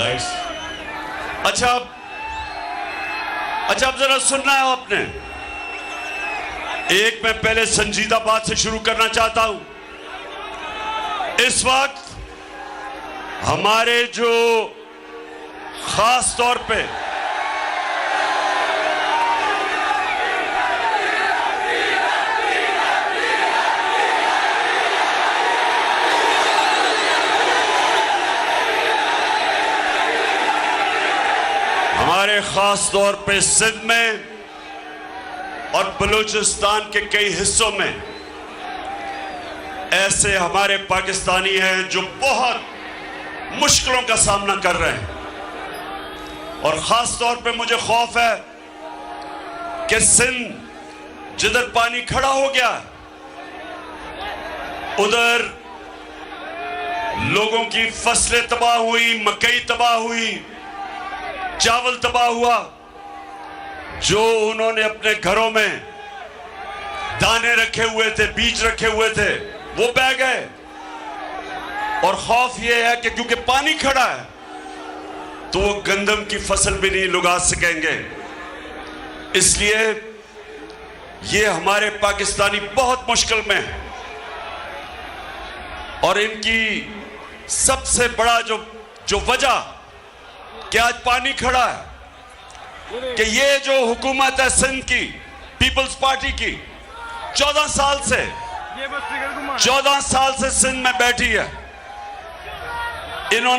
Lights. अच्छा अब जरा सुनना है आपने। एक मैं पहले संजीदा बात से शुरू करना चाहता हूं। इस वक्त हमारे जो खास तौर पे सिंध में और बलूचिस्तान के कई हिस्सों में ऐसे हमारे पाकिस्तानी हैं जो बहुत मुश्किलों का सामना कर रहे हैं। और खास तौर पे मुझे खौफ है कि सिंध जिधर पानी खड़ा हो गया उधर लोगों की फसलें तबाह हुई, मकई तबाह हुई, चावल तबाह हुआ। जो उन्होंने अपने घरों में दाने रखे हुए थे, बीज रखे हुए थे, वो बह गए। और खौफ यह है कि क्योंकि पानी खड़ा है तो वो गंदम की फसल भी नहीं लगा सकेंगे। इसलिए ये हमारे पाकिस्तानी बहुत मुश्किल में है। और इनकी सबसे बड़ा जो वजह कि आज पानी खड़ा है कि ये जो हुकूमत है सिंध की पीपल्स पार्टी की 14 साल से सिंध में बैठी है। इन्होंने